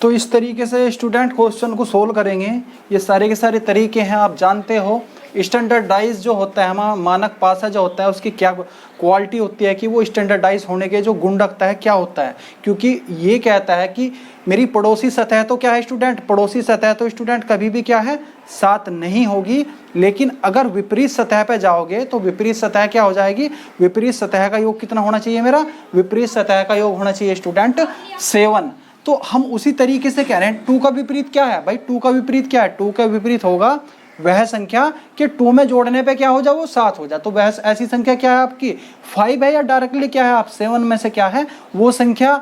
तो इस तरीके से स्टूडेंट क्वेश्चन को सोल्व करेंगे। ये सारे के सारे तरीके हैं, आप जानते हो। स्टैंडर्डाइज जो होता है हमारा मानक पासा जो होता है उसकी क्या क्वालिटी होती है कि वो स्टैंडर्डाइज होने के जो गुण रखता है क्या होता है, क्योंकि ये कहता है कि मेरी पड़ोसी सतह तो क्या है स्टूडेंट, पड़ोसी सतह तो स्टूडेंट कभी भी क्या है सात नहीं होगी। लेकिन अगर विपरीत सतह पे जाओगे तो विपरीत सतह क्या हो जाएगी, विपरीत सतह का योग कितना होना चाहिए, मेरा विपरीत सतह का योग होना चाहिए स्टूडेंट 7। तो हम उसी तरीके से कह रहे हैं 2 का विपरीत क्या है भाई, 2 का विपरीत क्या है, 2 का विपरीत होगा वह संख्या कि 2 में जोड़ने पे क्या हो जाए वो 7 हो जाए। तो वह ऐसी संख्या क्या है आपकी 5 है, या डायरेक्टली क्या है आप 7 में से क्या है वो संख्या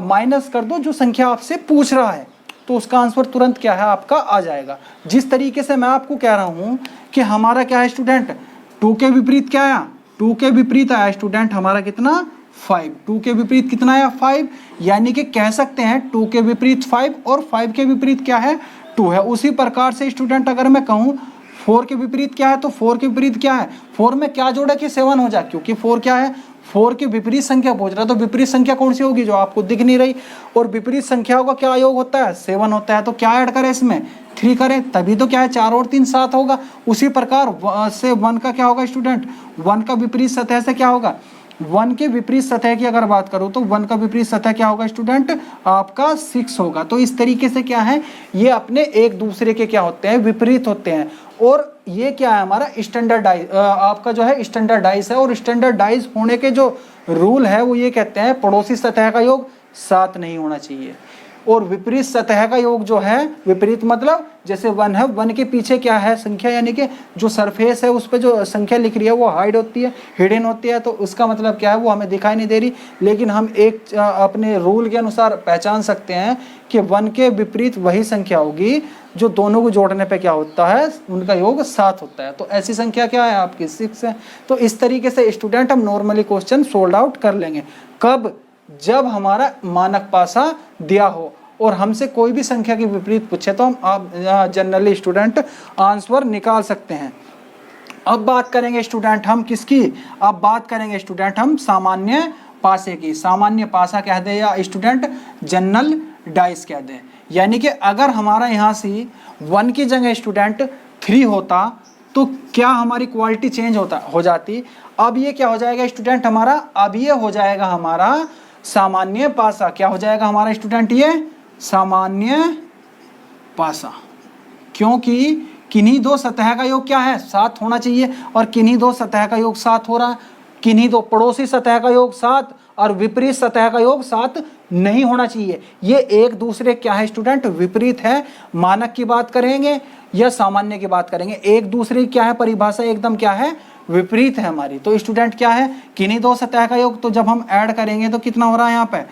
माइनस कर दो जो संख्या आपसे पूछ रहा है, तो उसका आंसर तुरंत क्या है आपका आ जाएगा। जिस तरीके से मैं आपको कह रहा हूं कि हमारा क्या है स्टूडेंट 2 के विपरीत क्या आया, 2 के विपरीत आया स्टूडेंट हमारा कितना 5, 2 के विपरीत कितना आया 5, यानी कि कह सकते हैं 2 के विपरीत 5 और 5 के विपरीत क्या है 2 है। उसी प्रकार से स्टूडेंट अगर मैं कहूँ 4 के विपरीत क्या है, तो 4 के विपरीत क्या है, 4 में क्या जोड़ा कि 7 हो जाए, क्योंकि 4 क्या है 4 के विपरीत संख्या पूछ रहा है, तो विपरीत संख्या कौन सी होगी जो आपको दिख नहीं रही, और विपरीत संख्याओं का क्या योग होता है 7 होता है। तो क्या ऐड करें इसमें 3 करें, तभी तो क्या है 4 और 3 7 होगा। उसी प्रकार से 1 का क्या होगा स्टूडेंट, 1 का विपरीत सतह से क्या होगा, 1 के विपरीत सतह की अगर बात करूं तो 1 का विपरीत सतह क्या होगा स्टूडेंट आपका 6 होगा। तो इस तरीके से क्या है ये अपने एक दूसरे के क्या होते हैं विपरीत होते हैं। और ये क्या है हमारा स्टैंडर्डाइज आपका जो है स्टैंडर्डाइज है, और स्टैंडर्डाइज होने के जो रूल है वो ये कहते हैं पड़ोसी सतह का योग 7 नहीं होना चाहिए, और विपरीत सतह का योग जो है विपरीत मतलब जैसे 1 है 1 के पीछे क्या है संख्या, यानी कि जो सरफेस है उस पर जो संख्या लिख रही है वो हाइड होती है हिडन होती है, तो उसका मतलब क्या है वो हमें दिखाई नहीं दे रही। लेकिन हम एक अपने रूल के अनुसार पहचान सकते हैं कि 1 के विपरीत वही संख्या होगी जो दोनों को जोड़ने पे क्या होता है उनका योग 7 होता है। तो ऐसी संख्या क्या है आपकी 6 है। तो इस तरीके से स्टूडेंट हम नॉर्मली क्वेश्चन सोल्व आउट कर लेंगे। कब, जब हमारा मानक पासा दिया हो और हमसे कोई भी संख्या के विपरीत पूछे तो हम आप जनरली स्टूडेंट आंसर निकाल सकते हैं। अब बात करेंगे स्टूडेंट हम किसकी, अब बात करेंगे स्टूडेंट हम सामान्य पासे की। सामान्य पासा कह दे या स्टूडेंट जनरल डाइस कह दे, यानी कि अगर हमारा यहाँ से 1 की जगह स्टूडेंट 3 होता तो क्या हमारी क्वालिटी चेंज हो जाती। अब ये क्या हो जाएगा स्टूडेंट हमारा, अब ये हो जाएगा हमारा सामान्य पासा। क्या हो जाएगा हमारा स्टूडेंट ये सामान्य पासा, क्योंकि किन्हीं दो सतह का योग क्या है 7 होना चाहिए, और किन्हीं दो सतह का योग 7 हो रहा है। किन्हीं दो पड़ोसी सतह का योग 7 और विपरीत सतह का योग 7 नहीं होना चाहिए। ये एक दूसरे क्या है स्टूडेंट विपरीत है। मानक की बात करेंगे या सामान्य की बात करेंगे, एक दूसरे की क्या है परिभाषा एकदम क्या है विपरीत है हमारी। तो स्टूडेंट क्या है किन्हीं दो सतह का योग, तो जब हम ऐड करेंगे तो कितना हो रहा है यहाँ पे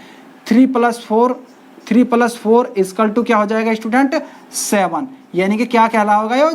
3 + 4 इक्वल टू क्या हो जाएगा स्टूडेंट 7, यानी कि क्या कहलाएगा ये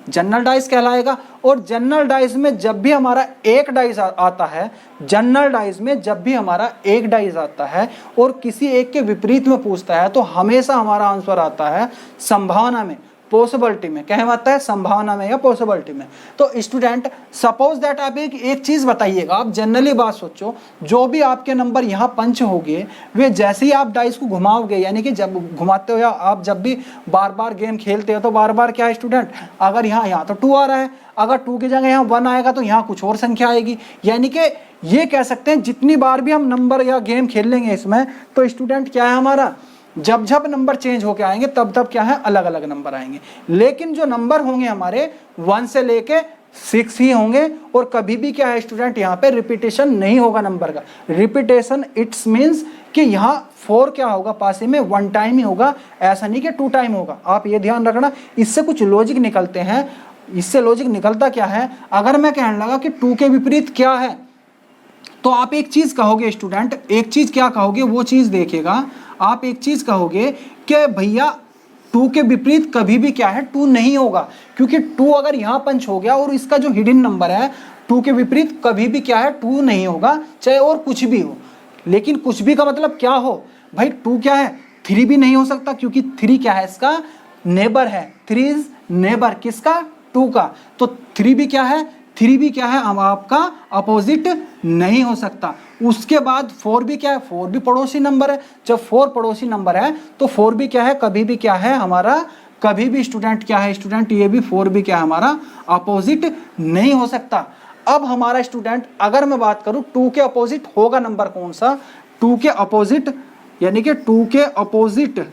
जनरल डाइस कहलाएगा। और जनरल डाइस में जब भी हमारा एक डाइस आता है, जनरल डाइस में जब भी हमारा एक डाइस आता है और किसी एक के विपरीत में पूछता है तो हमेशा हमारा आंसर आता है संभावना में, पॉसिबिलिटी में। क्या आता है संभावना में या पॉसिबिलिटी में। तो स्टूडेंट सपोज दैट आप एक चीज बताइएगा, आप जनरली बात सोचो, जो भी आपके नंबर यहाँ पंच होंगे वे जैसे ही आप डाइस को घुमाओगे, यानी कि जब घुमाते हो या आप जब भी बार बार गेम खेलते हो तो बार बार क्या है स्टूडेंट, अगर यहाँ तो 2 आ रहा है, अगर 2 की जगह यहाँ 1 आएगा तो यहाँ कुछ और संख्या आएगी। यानी कि ये कह सकते हैं जितनी बार भी हम नंबर या गेम खेल लेंगे इसमें तो स्टूडेंट क्या है हमारा जब जब नंबर चेंज होके आएंगे तब तब क्या है अलग अलग नंबर आएंगे। लेकिन जो नंबर होंगे हमारे 1 से लेके 6 ही होंगे, और कभी भी क्या है स्टूडेंट यहाँ पे रिपीटेशन नहीं होगा नंबर का। रिपीटेशन इट्स मीन्स कि यहाँ 4 क्या होगा पासे में 1 टाइम ही होगा, ऐसा नहीं कि 2 टाइम होगा। आप ये ध्यान रखना, इससे कुछ लॉजिक निकलते हैं। इससे लॉजिक निकलता क्या है, अगर मैं कहने लगा कि 2 के विपरीत क्या है तो आप एक चीज कहोगे स्टूडेंट, एक चीज क्या कहोगे वो चीज देखेगा। आप एक चीज कहोगे कि भैया 2 के विपरीत कभी भी क्या है 2 नहीं होगा, क्योंकि 2 अगर यहाँ पंच हो गया और इसका जो हिडन नंबर है 2 के विपरीत कभी भी क्या है 2 नहीं होगा, चाहे और कुछ भी हो। लेकिन कुछ भी का मतलब क्या हो भाई, 2 क्या है 3 भी नहीं हो सकता, क्योंकि 3 क्या है इसका नेबर है। 3 इज नेबर किसका 2 का, तो 3 भी क्या है 3 भी क्या है, अब आपका अपोजिट नहीं हो सकता। उसके बाद 4 भी क्या है, 4 भी पड़ोसी नंबर है। जब 4 पड़ोसी नंबर है तो 4 भी क्या है, कभी भी क्या है हमारा, कभी भी स्टूडेंट क्या है स्टूडेंट, ये भी 4 भी क्या है हमारा अपोजिट नहीं हो सकता। अब हमारा स्टूडेंट अगर मैं बात करूं 2 के अपोजिट होगा नंबर कौन सा, 2 के अपोजिट यानी कि 2 के अपोजिट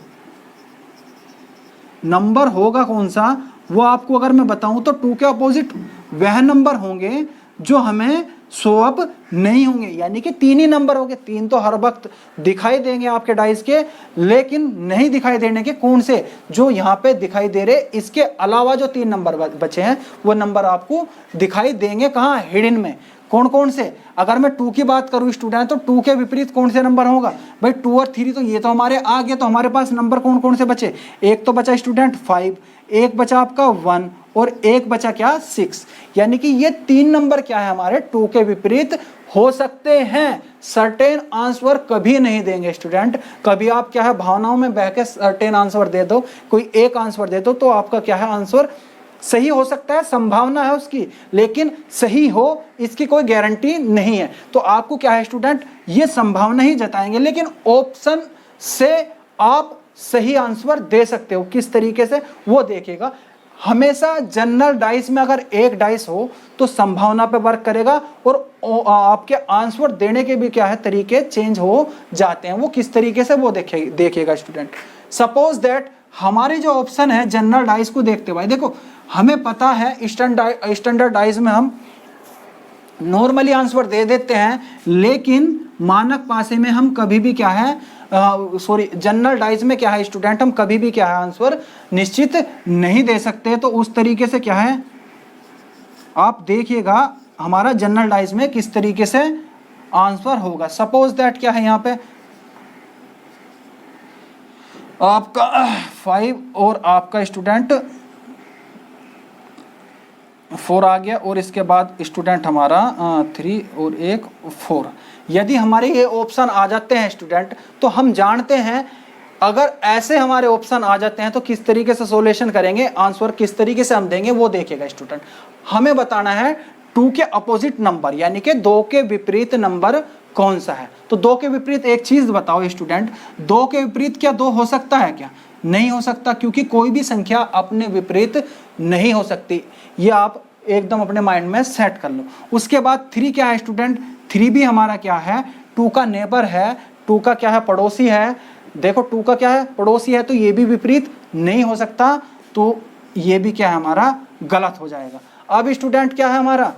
नंबर होगा कौन सा, वो आपको अगर मैं बताऊं तो 2 के अपोजिट वह नंबर होंगे जो हमें शो अप नहीं होंगे, यानी कि 3 ही नंबर होंगे। 3 तो हर वक्त दिखाई देंगे आपके डाइस के, लेकिन नहीं दिखाई देने के कौन से, जो यहाँ पे दिखाई दे रहे, इसके अलावा जो 3 नंबर बचे हैं वो नंबर आपको दिखाई देंगे कहाँ, हिडन में। कौन कौन से, अगर मैं 2 की बात करूं स्टूडेंट तो 2 के विपरीत कौन से नंबर होगा भाई, 2 और 3 तो ये तो हमारे आ गए, तो हमारे पास नंबर कौन कौन से बचे, एक तो बचा स्टूडेंट 5, एक बचा आपका 1 और एक बचा क्या 6, यानी कि ये 3 नंबर क्या है हमारे 2 के विपरीत हो सकते हैं। सर्टेन आंसर कभी नहीं देंगे स्टूडेंट, कभी आप क्या है भावनाओं में बह के सर्टेन आंसर दे दो, कोई एक आंसर दे दो तो आपका क्या है आंसर सही हो सकता है, संभावना है उसकी, लेकिन सही हो इसकी कोई गारंटी नहीं है। तो आपको क्या है स्टूडेंट, ये संभावना ही जताएंगे, लेकिन ऑप्शन से आप सही आंसर दे सकते हो। किस तरीके से वो देखिएगा, हमेशा जनरल डाइस में अगर एक डाइस हो तो संभावना पे वर्क करेगा और आपके आंसर देने के भी क्या है तरीके चेंज हो जाते हैं। वो किस तरीके से वो देखिएगा स्टूडेंट। सपोज दैट हमारे जो ऑप्शन है जनरल डाइस को देखते हुए, देखो हमें पता है स्टैंडर्ड डाइस में हम नॉर्मली आंसर दे देते हैं, लेकिन मानक पासे में हम कभी भी क्या है जनरल डाइस में क्या है स्टूडेंट, हम कभी भी क्या है आंसर निश्चित नहीं दे सकते। तो उस तरीके से क्या है आप देखिएगा हमारा जनरल डाइस में किस तरीके से आंसर होगा। सपोज दैट क्या है यहाँ पे आपका 5 और आपका स्टूडेंट 4 आ गया, और इसके बाद स्टूडेंट हमारा 3 और एक 4। यदि हमारे ये ऑप्शन आ जाते हैं स्टूडेंट तो हम जानते हैं, अगर ऐसे हमारे ऑप्शन आ जाते हैं तो किस तरीके से सॉल्यूशन करेंगे, आंसर किस तरीके से हम देंगे वो देखेगा स्टूडेंट। हमें बताना है 2 के अपोजिट नंबर यानी कि 2 के विपरीत नंबर कौन सा है। तो 2 के विपरीत एक चीज बताओ स्टूडेंट, 2 के विपरीत क्या 2 हो सकता है क्या, नहीं हो सकता, क्योंकि कोई भी संख्या अपने विपरीत नहीं हो सकती। ये आप एकदम अपने माइंड में सेट कर लो। उसके बाद 3 क्या है स्टूडेंट, 3 भी हमारा क्या है 2 का नेबर है, 2 का क्या है पड़ोसी है। देखो 2 का क्या है पड़ोसी है, तो ये भी विपरीत नहीं हो सकता, तो ये भी क्या है हमारा गलत हो जाएगा। अब स्टूडेंट क्या है हमारा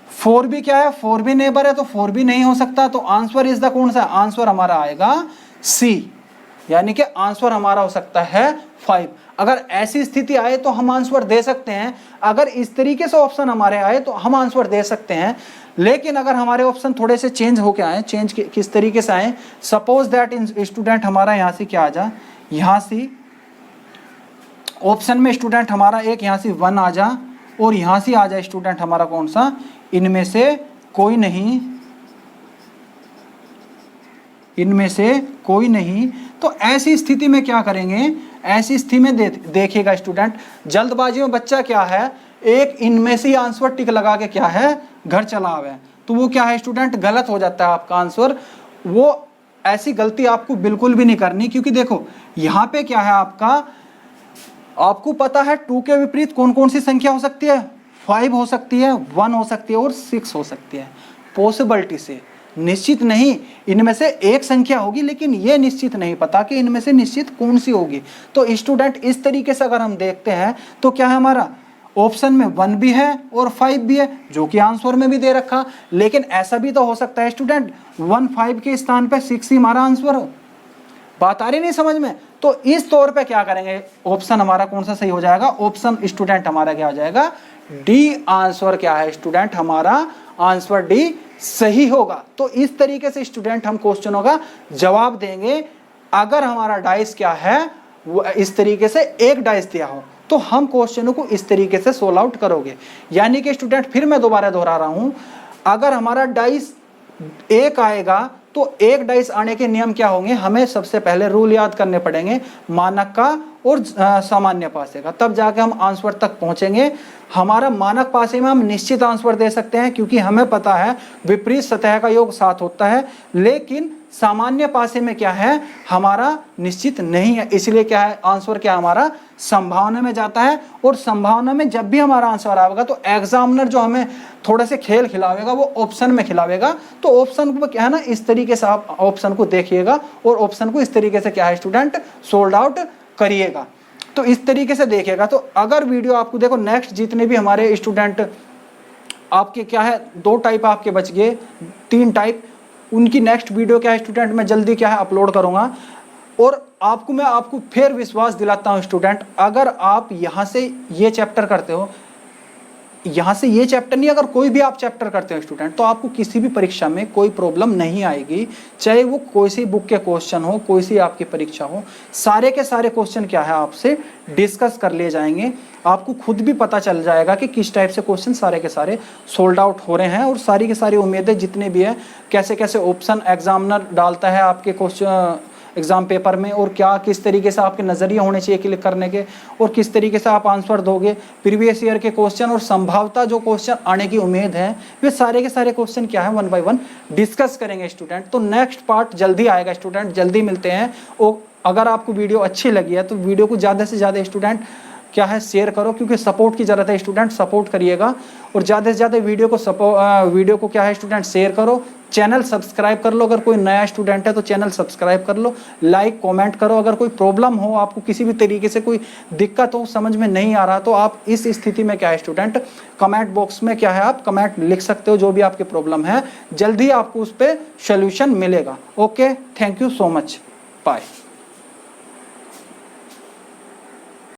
4 भी क्या है, 4 भी नेबर है, तो 4 भी नहीं हो सकता। तो आंसर इज द कौन सा, आंसर हमारा आएगा सी, यानी कि आंसर हमारा हो सकता है 5। अगर ऐसी स्थिति आए तो हम आंसर दे सकते हैं, अगर इस तरीके से ऑप्शन हमारे आए तो हम आंसर दे सकते हैं। लेकिन अगर हमारे ऑप्शन थोड़े से चेंज होके आए, चेंज किस तरीके से आए, सपोज दैट स्टूडेंट हमारा यहाँ से क्या आ जा, यहाँ से ऑप्शन में स्टूडेंट हमारा एक यहाँ से 1 आ जा और यहाँ से आ जाए स्टूडेंट हमारा कौन सा, इनमें से कोई नहीं, इनमें से कोई नहीं। तो ऐसी स्थिति में क्या करेंगे, ऐसी स्थिति में देखिएगा स्टूडेंट, जल्दबाजी में बच्चा क्या है एक इनमें से आंसर टिक लगा के क्या है घर चला आवे, तो वो क्या है स्टूडेंट गलत हो जाता है आपका आंसर। वो ऐसी गलती आपको बिल्कुल भी नहीं करनी, क्योंकि देखो यहाँ पे क्या है आपको पता है 2 के विपरीत कौन कौन सी संख्या हो सकती है, 5 हो सकती है, 1 हो सकती है और 6 हो सकती है। पॉसिबिलिटी से, निश्चित नहीं, इनमें से एक संख्या होगी, लेकिन ये निश्चित नहीं पता कि इनमें से निश्चित कौन सी होगी। तो स्टूडेंट इस तरीके से अगर हम देखते हैं तो क्या है हमारा ऑप्शन में 1 भी है और 5 भी है, जो कि आंसर में भी दे रखा। लेकिन ऐसा भी तो हो सकता है स्टूडेंट 1 5 के स्थान पे 6 ही हमारा आंसर हो। बात आ रही नहीं समझ में? तो इस तौर पे क्या करेंगे, ऑप्शन हमारा कौन सा सही हो जाएगा, ऑप्शन स्टूडेंट हमारा क्या हो जाएगा, डी आंसर क्या है स्टूडेंट, हमारा आंसर डी सही होगा। तो इस तरीके से स्टूडेंट हम क्वेश्चनों का जवाब देंगे। अगर हमारा डाइस क्या है वो इस तरीके से एक डाइस दिया हो तो हम क्वेश्चनों को इस तरीके से सोल्व आउट करोगे। यानी कि स्टूडेंट फिर मैं दोबारा दोहरा रहा हूं, अगर हमारा डाइस एक आएगा तो एक डाइस आने के नियम क्या होंगे, हमें सबसे पहले रूल याद करने पड़ेंगे मानक का और सामान्य पासे का, तब जाके हम आंसर तक पहुंचेंगे। हमारा मानक पासे में हम निश्चित आंसर दे सकते हैं क्योंकि हमें पता है विपरीत सतह का योग 7 होता है, लेकिन सामान्य पासे में क्या है, हमारा निश्चित नहीं है, इसलिए क्या है आंसर क्या हमारा संभावना में जाता है। और संभावना में जब भी हमारा आंसर आएगा तो एग्जामिनर जो हमें थोड़े से खेल खिलावेगा वो ऑप्शन में खिलावेगा। तो ऑप्शन को क्या है ना, इस तरीके से आप ऑप्शन को देखिएगा और ऑप्शन को इस तरीके से क्या है स्टूडेंट सोल्ड आउट करिएगा। तो इस तरीके से देखिएगा। तो अगर वीडियो आपको देखो नेक्स्ट जितने भी हमारे स्टूडेंट आपके क्या है 2 टाइप आपके बच गए, 3 टाइप, उनकी नेक्स्ट वीडियो क्या है स्टूडेंट मैं जल्दी क्या है अपलोड करूंगा। और मैं आपको फिर विश्वास दिलाता हूं स्टूडेंट, अगर आप यहाँ से ये चैप्टर करते हो, यहाँ से ये चैप्टर नहीं, अगर कोई भी आप चैप्टर करते हो स्टूडेंट, तो आपको किसी भी परीक्षा में कोई प्रॉब्लम नहीं आएगी। चाहे वो कोई सी बुक के क्वेश्चन हो, कोई सी आपकी परीक्षा हो, सारे के सारे क्वेश्चन क्या है आपसे डिस्कस कर लिए जाएंगे। आपको खुद भी पता चल जाएगा कि किस टाइप से क्वेश्चन सारे के सारे सोल्ड आउट हो रहे हैं। और सारी की सारी उम्मीदें जितने भी है, कैसे कैसे ऑप्शन एग्जामिनर डालता है आपके क्वेश्चन एग्जाम पेपर में, और क्या किस तरीके से आपके नज़रिए होने चाहिए क्लिक करने के, और किस तरीके से आप आंसर दोगे प्रीवियस ईयर के क्वेश्चन, और संभावता जो क्वेश्चन आने की उम्मीद है, वे सारे के सारे क्वेश्चन क्या है 1 बाय 1 डिस्कस करेंगे स्टूडेंट। तो नेक्स्ट पार्ट जल्दी आएगा स्टूडेंट, जल्दी मिलते हैं। और अगर आपको वीडियो अच्छी लगी है तो वीडियो को ज़्यादा से ज़्यादा स्टूडेंट क्या है शेयर करो, क्योंकि सपोर्ट की ज़रूरत है स्टूडेंट, सपोर्ट करिएगा। और ज़्यादा से ज़्यादा वीडियो को क्या है स्टूडेंट शेयर करो। चैनल सब्सक्राइब कर लो, अगर कोई नया स्टूडेंट है तो चैनल सब्सक्राइब कर लो। लाइक कमेंट करो। अगर कोई प्रॉब्लम हो, आपको किसी भी तरीके से कोई दिक्कत हो, समझ में नहीं आ रहा, तो आप इस स्थिति में क्या है स्टूडेंट कमेंट बॉक्स में क्या है आप कमेंट लिख सकते हो, जो भी आपकी प्रॉब्लम है, जल्दी आपको उस पर सोल्यूशन मिलेगा। Okay, thank you so much, bye.